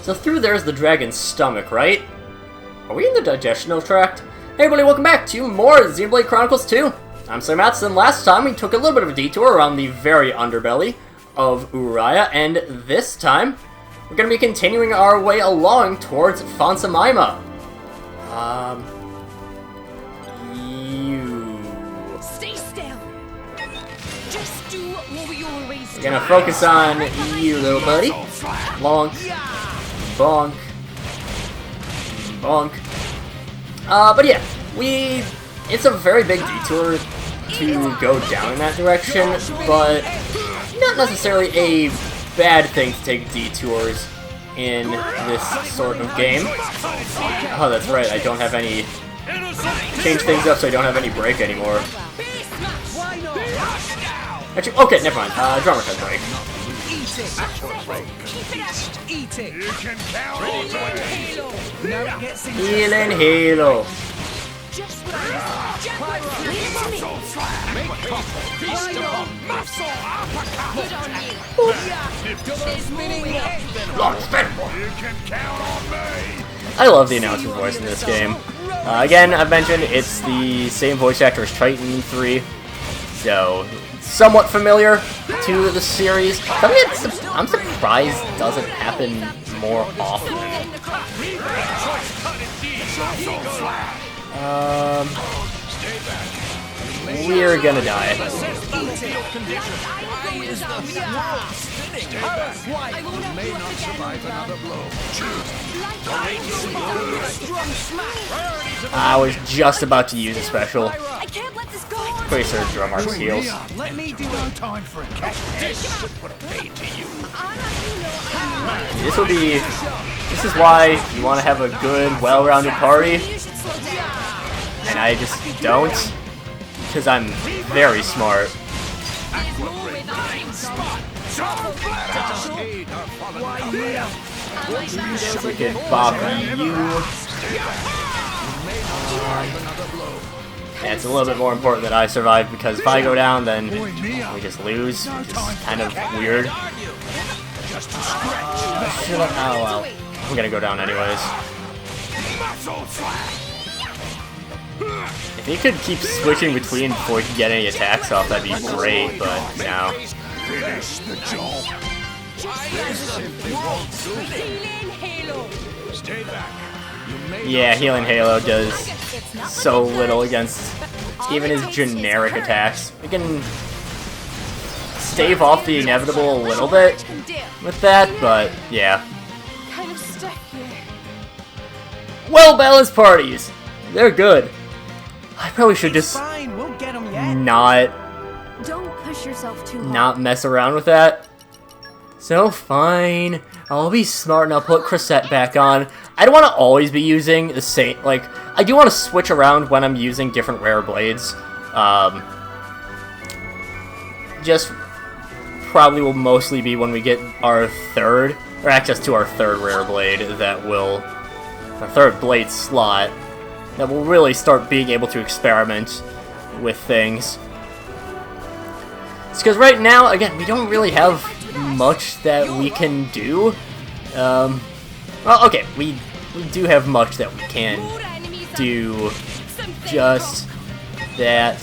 So through there's the dragon's stomach, right? Are we in the digestional tract? Hey everybody, welcome back to more Xenoblade Chronicles 2. I'm SlayerMathis, and last time we took a little bit of a detour around the very underbelly of Uriah, and this time we're going to be continuing our way along towards Fonsa Myma. Stay still. Just do what we always do. We're going to focus on you, little buddy. Bonk. Bonk. Bonk. But yeah, it's a very big detour to go down in that direction, but not necessarily a bad thing to take detours in this sort of game. Oh, that's right, I don't have any... Change things up so I don't have any break anymore. Actually, okay, never mind. Drummer can break. Healing Halo. I love the announcer's voice in this game. Again, I've mentioned it's the same voice actor as Titan 3, so somewhat familiar to the series. I'm surprised it doesn't happen more often. We're gonna die. I was just about to use a special. Pretty sure Drummark's heals. This is why you want to have a good, well-rounded party, and I just don't, because I'm very smart. We could bop you. Yeah, it's a little bit more important that I survive, because if I go down, then we just lose, which is kind of weird. Oh well, I'm gonna go down anyways. If he could keep switching between before he could get any attacks off, that'd be great, but no. Yeah, Healing Halo does so little against even his generic attacks. We can stave off the inevitable a little bit with that, but yeah. Well-balanced parties! They're good. I probably should just not mess around with that. So fine, I'll be smart and I'll put Crescent back on. I don't want to always be using the same, like, I do want to switch around when I'm using different rare blades. Just probably will mostly be when we get our access to our third rare blade our third blade slot, that will really start being able to experiment with things. It's because right now, again, we don't really have much that we can do. Well, okay, we do have much that we can do. Just that...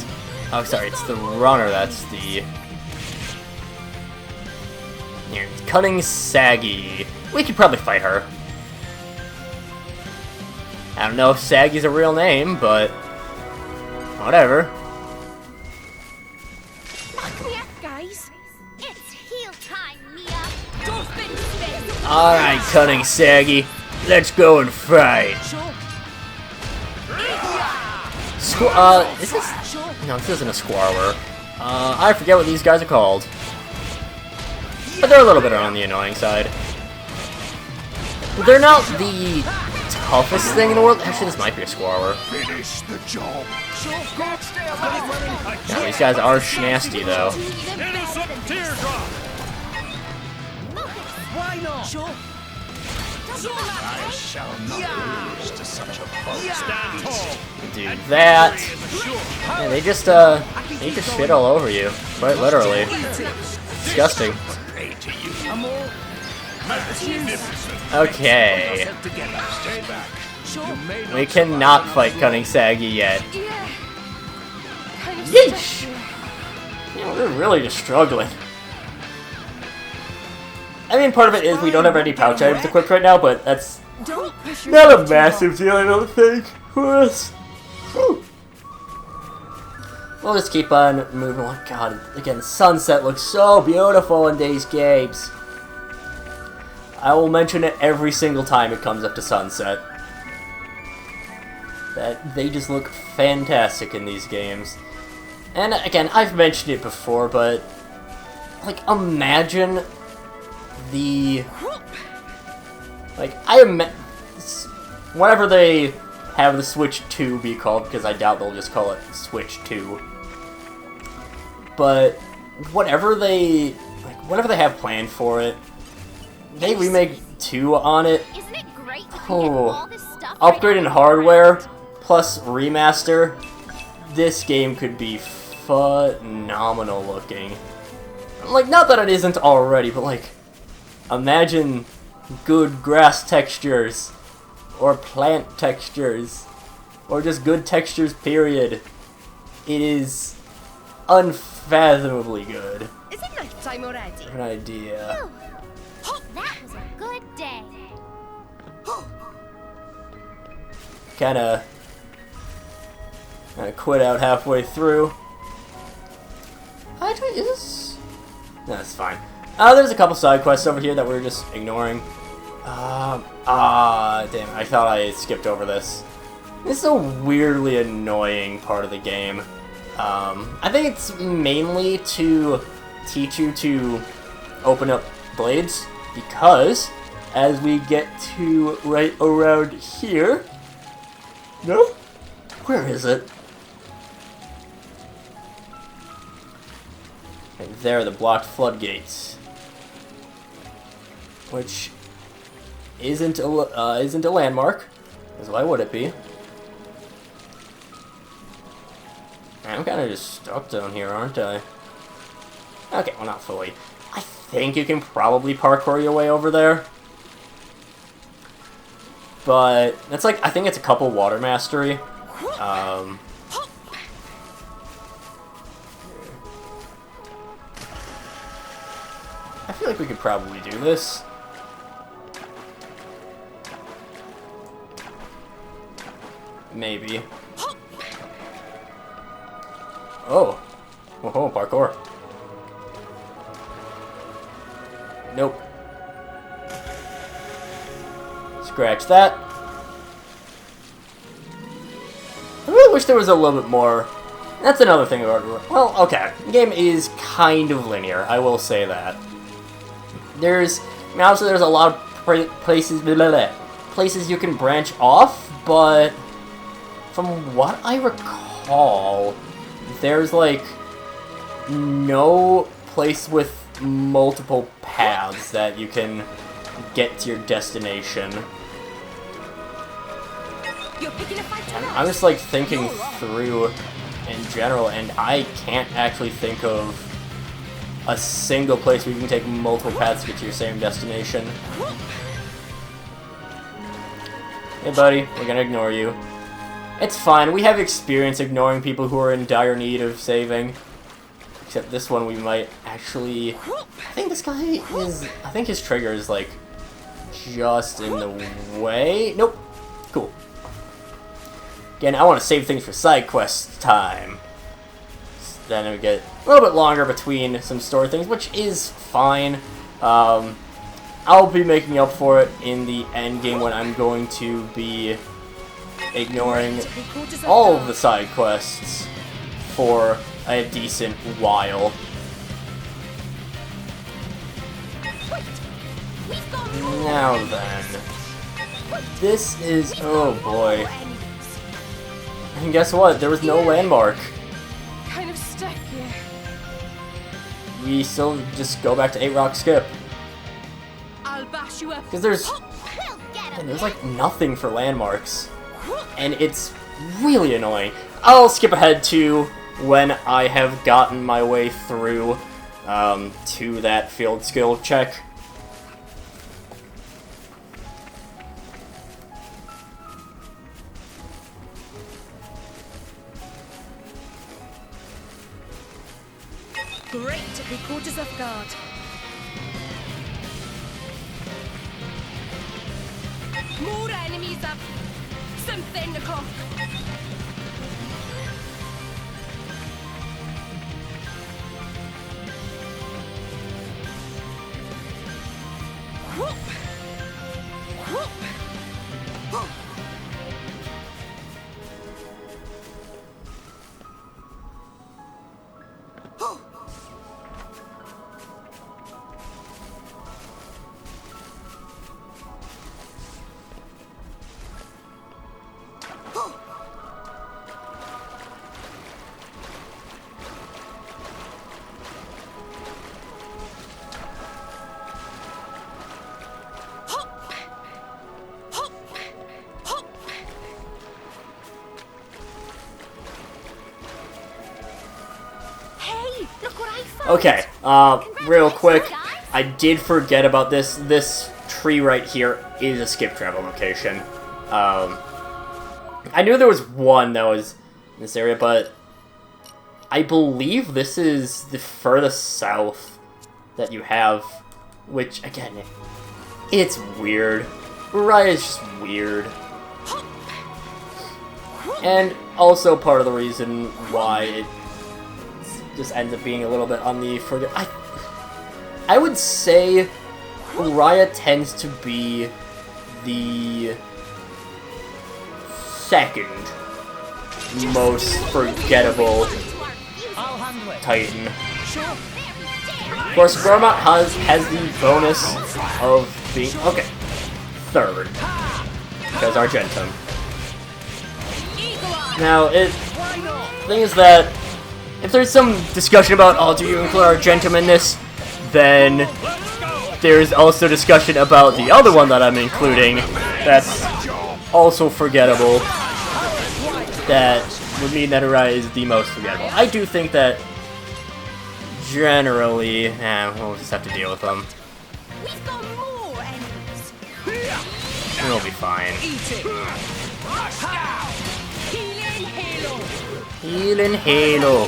Oh, sorry, it's the runner, that's the... Here, Cutting Saggy. We could probably fight her. I don't know if Saggy's a real name, but... whatever. Alright, Cutting Saggy. Let's go and fight. Is this... No, this isn't a Squarler. I forget what these guys are called. But they're a little bit on the annoying side. They're not the toughest thing in the world. Actually, this might be a Squarler. Yeah, these guys are schnasty, though. I shall not lose to such a foe. Do that. Yeah, they just shit all over you, quite literally. Disgusting. Okay. Stay back. Sure. We cannot fight Cunning Saggy yet. Yeah. Kind of Yeesh! stuck here. Yeah, we're really just struggling. I mean, part of it is we don't have any pouch items equipped right now, but that's Don't push not yourself a too massive deal, I don't think, for us. Whew. We'll just keep on moving on. God, again, sunset looks so beautiful in these games. I will mention it every single time it comes up to sunset. That they just look fantastic in these games. And again, I've mentioned it before, but like, imagine the whenever they have the Switch 2 be called, because I doubt they'll just call it Switch 2. But whatever they have planned for it, they remake 2 on it. Isn't it great to get Oh, all this stuff upgrade in right hardware plus remaster. This game could be phenomenal looking. Like, not that it isn't already, but like, imagine good grass textures, or plant textures, or just good textures, period. It is unfathomably good. Is it night time already? An idea. Phew. That was a good day. Kinda quit out halfway through. Actually, is this? No, it's fine. There's a couple side quests over here that we're just ignoring. Damn, I thought I skipped over this. This is a weirdly annoying part of the game. I think it's mainly to teach you to open up blades, because as we get to right around here... No? Where is it? And there are the blocked floodgates. Which isn't a landmark, because why would it be? I'm kind of just stuck down here, aren't I? Okay, well, not fully. I think you can probably parkour your way over there. But it's like, I think it's a couple water mastery. I feel like we could probably do this. Maybe. Oh. Whoa, parkour. Nope. Scratch that. I really wish there was a little bit more. That's another thing about it. Well, okay. The game is kind of linear, I will say that. Obviously there's a lot of places you can branch off, but from what I recall, there's like no place with multiple paths that you can get to your destination. You're picking a fight tonight. I'm just like thinking through in general, and I can't actually think of a single place where you can take multiple paths to get to your same destination. Hey buddy, we're gonna ignore you. It's fine, we have experience ignoring people who are in dire need of saving. Except this one we might actually... I think this guy is... I think his trigger is like just in the way. Nope. Cool. Again, I want to save things for side quest time. Then we get a little bit longer between some story things, which is fine. I'll be making up for it in the end game when I'm going to be ignoring all of the side quests for a decent while. Now then, this is... oh boy. And guess what? There was no landmark. Kind of stuck here. We still just go back to 8 Rock Skip. I'll bash you up. Because there's like nothing for landmarks. And it's really annoying. I'll skip ahead to when I have gotten my way through to that field skill check. They caught us off guard. More enemies up. Something to clock. Whoop. Whoop. Okay, real quick, I did forget about this. This tree right here is a skip travel location. I knew there was one that was in this area, but I believe this is the furthest south that you have, which, again, it's weird. Uriah is just weird. And also part of the reason why it just ends up being a little bit on the I would say Uriah tends to be the second most forgettable Titan. Of course, Gormont has the bonus of being third because Argentum. Now, the thing is that if there's some discussion about, oh, do you include Argentum in this, then there's also discussion about the other one that I'm including that's also forgettable. That would mean that Uriah is the most forgettable. I do think that generally, we'll just have to deal with them. We've got more enemies. We'll be fine. Healing Halo.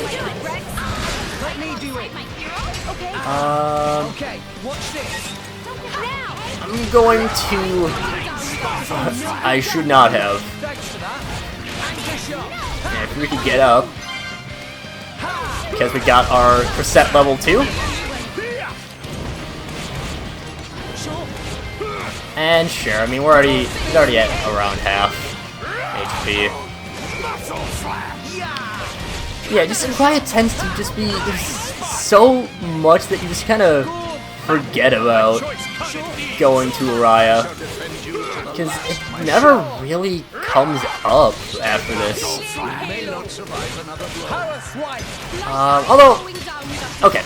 Let me do it. Okay, watch this. I'm going to... I should not have. Yeah, if we could get up. Because we got our Crescent level 2. And sure, I mean, we're already at around half HP. Yeah, just Uriah tends to just be... There's so much that you just kind of forget about going to Uriah. Because it never really comes up after this. Although... Okay,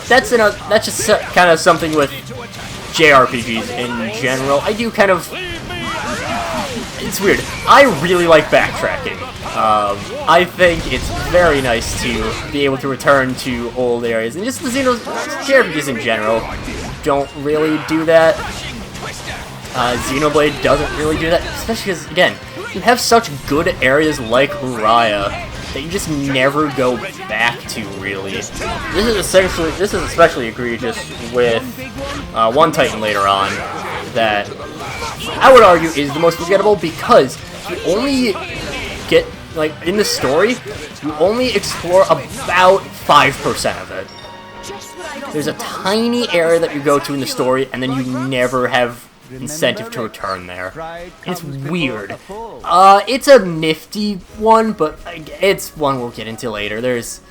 that's just kind of something with JRPGs in general. I do kind of... It's weird. I really like backtracking. I think it's very nice to be able to return to old areas, and just the JRPGs in general don't really do that. Xenoblade doesn't really do that, especially because, again, you have such good areas like Uriah that you just never go back to, really. This is especially egregious with one Titan later on that I would argue is the most forgettable, because you only get, like, in the story, you only explore about 5% of it. There's a tiny area that you go to in the story, and then you never have incentive to return there. It's weird. It's a nifty one, but it's one we'll get into later. There's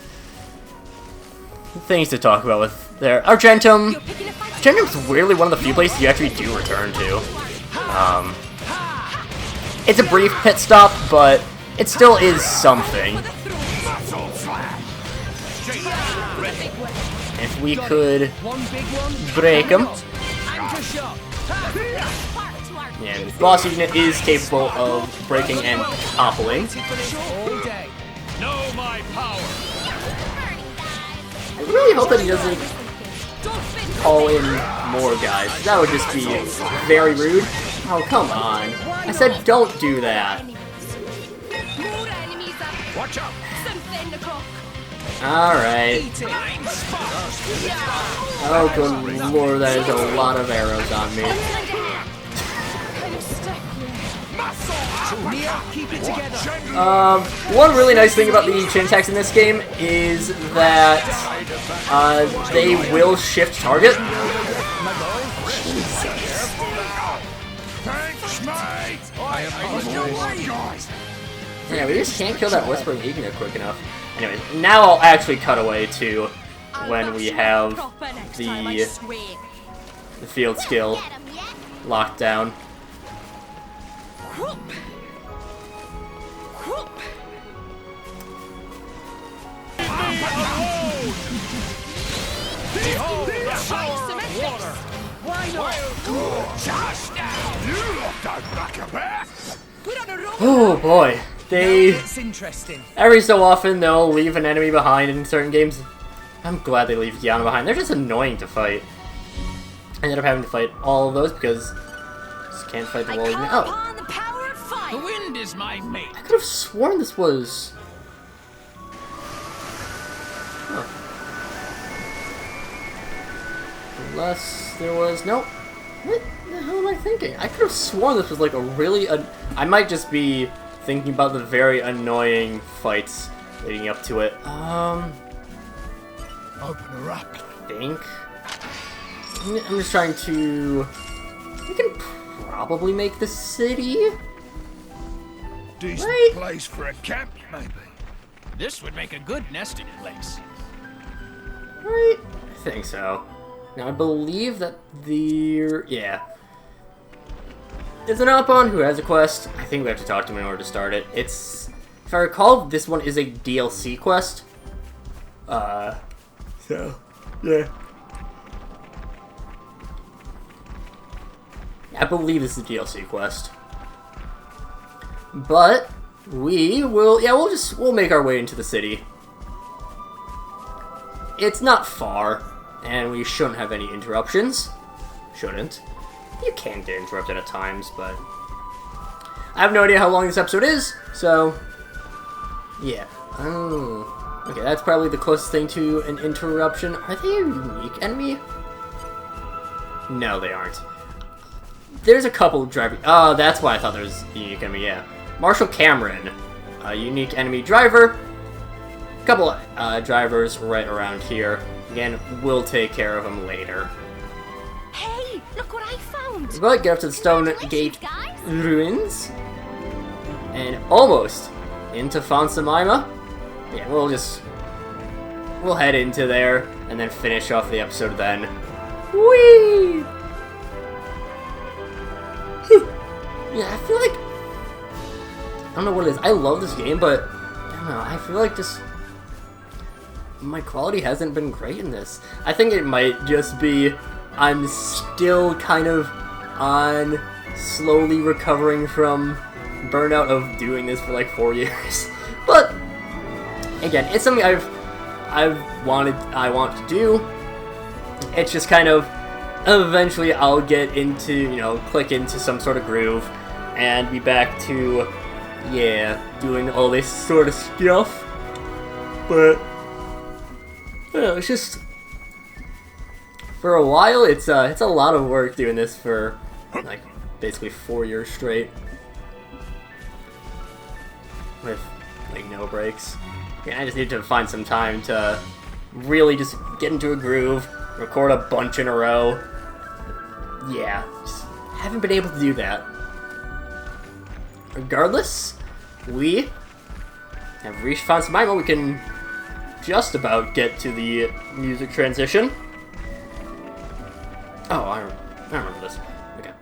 things to talk about with there. Argentum. Argentum's weirdly one of the few places you actually do return to. It's a brief pit stop, but it still is something. If we could break him. Yeah, the boss unit is capable of breaking and toppling. I really hope that he doesn't call in more guys. That would just be very rude. Oh, come on. I said don't do that. Watch out! Alright. Eat it. Oh, good lord, that is a lot of arrows on me. I'm stuck here. Mia, keep it together. One really nice thing about the chain attacks in this game is that they will shift target. Thanks, mate. I apologize. Yeah, we just can't kill that Whispering Igna quick enough. Anyways, now I'll actually cut away to when we have the field skill Get 'em yet? locked down. Whoop. Whoop. Behold the power of water. Why not? Just now. You don't like a bear. We're on a roll. Oh boy, they It's interesting. every so often they'll leave an enemy behind in certain games. I'm glad they leave Gianna behind. They're just annoying to fight. I ended up having to fight all of those because I just can't fight the I wall. call Oh, upon the power of fire. The wind is my mate. I could have sworn this was. Huh. Unless there was no. What the hell am I thinking? I could have sworn this was like a really. I might just be thinking about the very annoying fights leading up to it. Open her up. I think. I'm just trying to. We can probably make the city. Decent Right. place for a camp, maybe. This would make a good nesting place. Right? I think so. Now, I believe that yeah. There's an Alpon who has a quest. I think we have to talk to him in order to start it. It's... If I recall, this one is a DLC quest. So, yeah. I believe this is a DLC quest. But, we will... Yeah, we'll make our way into the city. It's not far, and we shouldn't have any interruptions. Shouldn't. You can get interrupted at times, but... I have no idea how long this episode is, so... Yeah. Oh. Okay, that's probably the closest thing to an interruption. Are they a unique enemy? No, they aren't. There's a couple driving... Oh, that's why I thought there was a unique enemy, yeah. Marshall Cameron, a unique enemy driver. A couple drivers right around here. Again, we'll take care of them later. Hey, look what I found. But get up to the Stone Congratulations, Gate guys. ruins. And almost into Fonsa Myma. Yeah, we'll head into there and then finish off the episode then. Whee! Yeah, I feel like... I don't know what it is. I love this game, but... I don't know, I feel like just... My quality hasn't been great in this. I think it might just be... I'm still kind of on slowly recovering from burnout of doing this for like 4 years. But again, it's something I want to do. It's just kind of eventually I'll get into, you know, click into some sort of groove and be back to, yeah, doing all this sort of stuff. But yeah, it's just for a while it's a lot of work doing this for like basically 4 years straight with like no breaks. Yeah, I just need to find some time to really just get into a groove, record a bunch in a row. Yeah, just haven't been able to do that. Regardless, we have reached Fonsa Myma. We can just about get to the music transition. Oh, I remember this. Okay.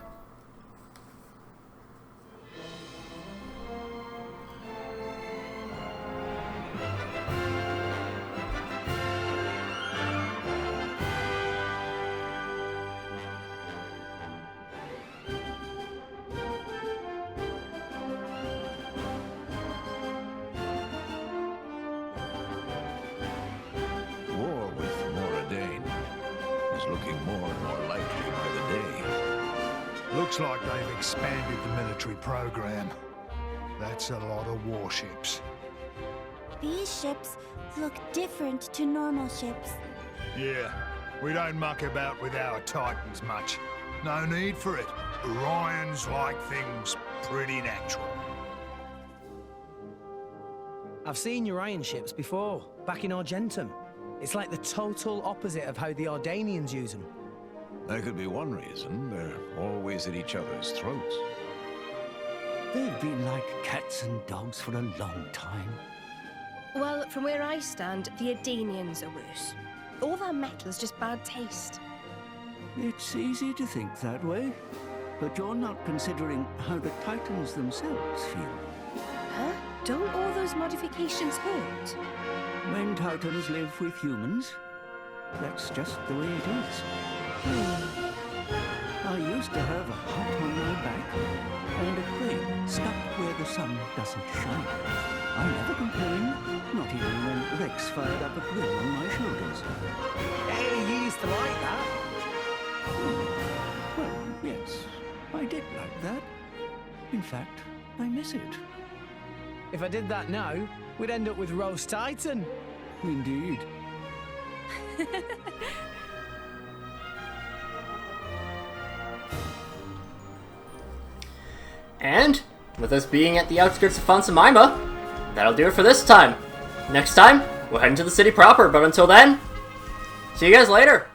War with Moradane is looking more and more likely by the day. Looks like they've expanded the military program. That's a lot of warships. These ships look different to normal ships. Yeah, we don't muck about with our Titans much. No need for it. Orions like things pretty natural. I've seen Urian ships before, back in Argentum. It's like the total opposite of how the Ardanians use them. That could be one reason. They're always at each other's throats. They've been like cats and dogs for a long time. Well, from where I stand, the Adanians are worse. All their metal is just bad taste. It's easy to think that way, but you're not considering how the Titans themselves feel. Huh? Don't all those modifications hurt? When Titans live with humans, that's just the way it is. I used to have a hat on my back and a crane stuck where the sun doesn't shine. I never complained, not even when Rex fired up a grill on my shoulders. Hey, you used to like that. Well, yes, I did like that. In fact, I miss it. If I did that now, we'd end up with Roast Titan. Indeed. And, with us being at the outskirts of Fonsa Myma, that'll do it for this time. Next time, we'll head into the city proper, but until then, see you guys later!